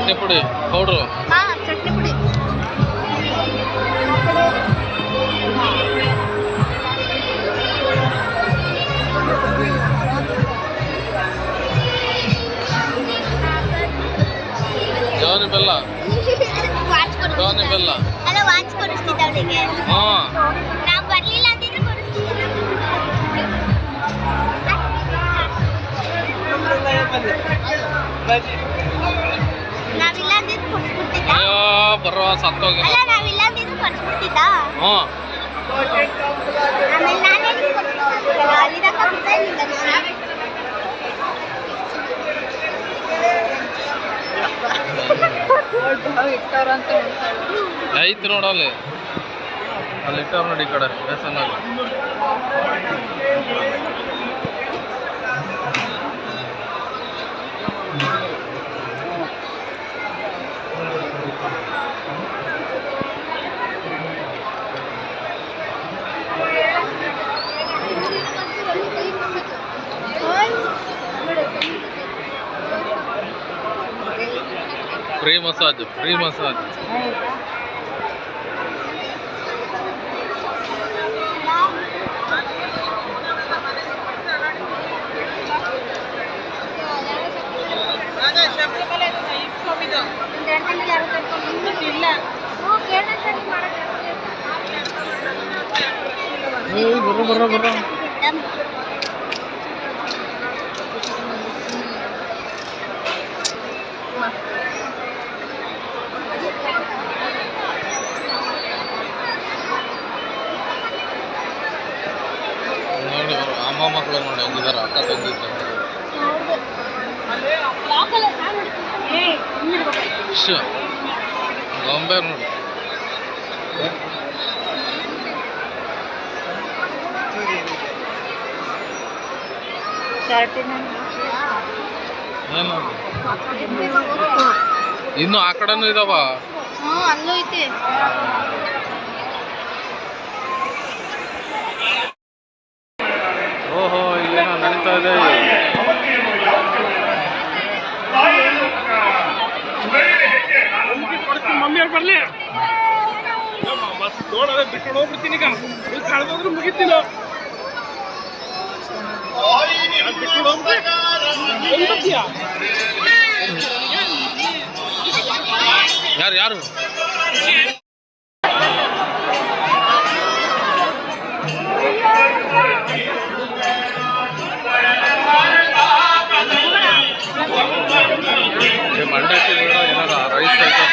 ಚಟ್ನಿ ಪುಡಿ ಪೌಡ್ರು. ಚಟ್ನಿ ಪುಡಿ. ಜವಾನಿ ಬೆಲ್ಲ. ಜವಾನಿ ಬೆಲ್ಲ ಅಲ್ಲ ವಾಚ್ ಕೊಡಿಸ್ತಿದ್ದ ಅವಳಿಗೆ. ನಾವು ಬರ್ಲಿಲ್ಲ ಅಂದಿದ್ರೆ ಕೊಡಿಸ್ತಿದ್ದ. ನಾವಿಲ್ಲ ಅಂದಿದ್ರೆ ಕೊಡಿಸ್ಬಿಡ್ತಿದ್ದ. ಅಯ್ಯೋ ಬರುವ ಸತ್ತೋಗಿ. ಅಲ್ಲ ನಾವಿಲ್ಲ ಅಂದಿದ್ರೆ ಕೊಡಿಸ್ಬಿಡ್ತಿದ್ದ. ಆಮೇಲೆ ನಾನೇ ಕೊಡಿಸ್ತಿದ್ದ. ಅಲ್ಲಿ ತನಕ ಬಿಡ್ತಾ ಇರ್ಲಿಲ್ಲ. ಐತಿ ನೋಡಲ್ಲಿ ಅಲ್ಲಿ ಇಟ್ಟವ್ರ ನೋಡಿ ಈ ಕಡೆ ಬೇಸನ್ನಾಗ. Free massage free massage. ಬರ್ರ ಬರ್ರ ಬರ್ರ. ನೋಡಿ ಅಮ್ಮ ಮಕ್ಕಳು ನೋಡಿ ಹೆಂಗಿದಾರ ಅಕ್ಕ ತಂಗಿದ್ರು. ಗೊಂಬೆ ನೋಡಿ. ಇನ್ನು ಆ ಕಡೆನೂ ಇದಾವ. ಅಲ್ಲೂ ಐತಿ. ಓಹೋ ಇಲ್ಲೇನೋ ನಡೀತಾ ಇದೆ. ಮಮ್ಮಿ ಅವ್ರು ಬರ್ಲಿ ನೋಡೋದ ಬಿಟ್ಕೊಂಡು ಹೋಗ್ಬಿಡ್ತೀನಿ. ಈಗ ಇಲ್ಲಿ ಕಳೆದೋದ್ರೆ ಮುಗಿತೀನ. ಬಿಟ್ಕೊಂಡು ಹೋಗ್ಬಿಡ್ತೀಯ. ಯಾರು ಯಾರು ಮಂಡಕ್ಕಿ ಏನಾರ ರೈಸ್ ಐಟಮ್.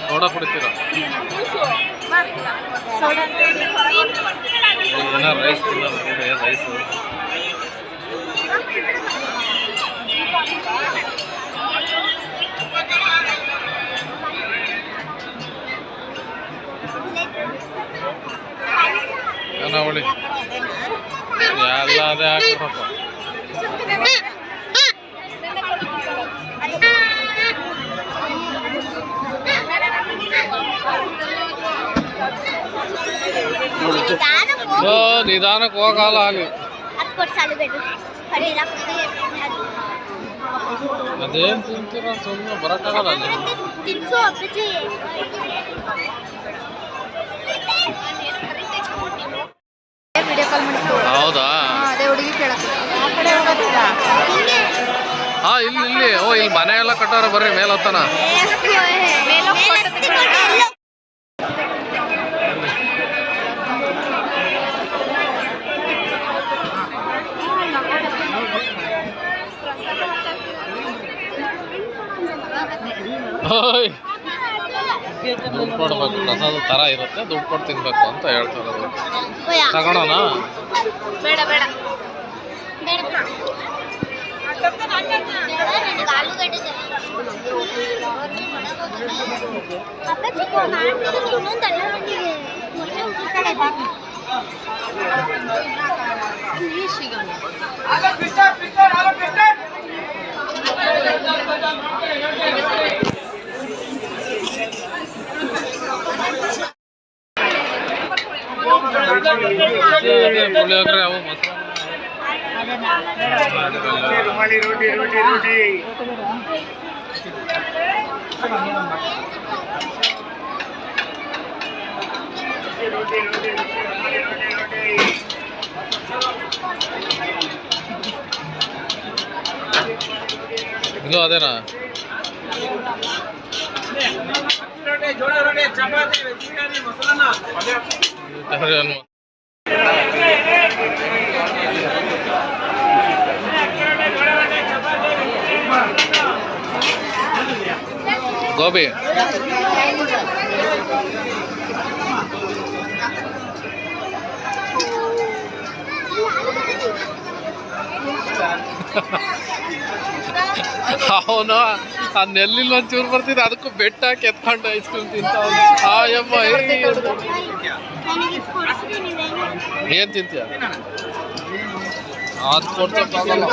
ಸೋಡಾ ಕುಡಿತೀರಾ? ಏನಾರ ರೈಸ್ ತಿನ್ನೋದು ರೈಸು. ಅವಳಿ ಎಲ್ಲ ಅದೇ ಹಾಕ್ಬಿಡಪ್ಪ. ನಿಧಾನಕ್ಕೆ ಹೋಗಲ್ಲ ಅಲ್ಲಿ. ಅದೇನು ತಿಂತೀರ ಸುಮ್ಮನೆ ಬರೋಕ್ಕಾಗಲ್ಲ ಅಲ್ಲಿ. ಹೌದಾ? ಇಲ್ಲಿ ಇಲ್ಲಿ ಓ ಇಲ್ಲಿ ಮನೆ ಎಲ್ಲ ಕಟ್ಟಾರ ಬರ್ರಿ ಮೇಲೆ ಹತ್ತಾನ. ದುಡ್ಡು ಕೊಡ್ಬೇಕು, ಪ್ರಸಾದ ಥರ ಇರುತ್ತೆ, ದುಡ್ಡು ಕೊಟ್ಟು ತಿನ್ಬೇಕು ಅಂತ ಹೇಳ್ತಾರೆ. ಅದು ತಗೊಳೋಣ? ಬೇಡ ಬೇಡ. ಸಿಗಲ್ಲ. ಪುಳಿಯೋಗರೆ ಅವು ಮೊಸರು रुमाली रोटी रोटी रोटी रोटी रोटी रुमाली रोटी रोटी ಇದು ಅದೇನಾ रोटी जोड़ा रोटी चपाती चिकन मसाला ಗೋಬಿ ಅವನು ಆ ನೆಲ್ಲಿಲ್ ಒಂಚೂರು ಬರ್ತಿದ್ದ ಅದಕ್ಕೂ ಬೆಟ್ಟ ಹಾಕಿ ಎತ್ಕೊಂಡು ಐಸ್ ಕ್ರೀಮ್ ತಿಂತಾವನು ಆಯಮ್ಮ ನನಗೆ ಕೊಡ್ಸ್ತೀನಿ ಬೇಗ. ಏನ್ ತಿಂತೀಯ ಅದು ಕೊಡ್ಸೋಕ್ಕಾಗಲ್ಲ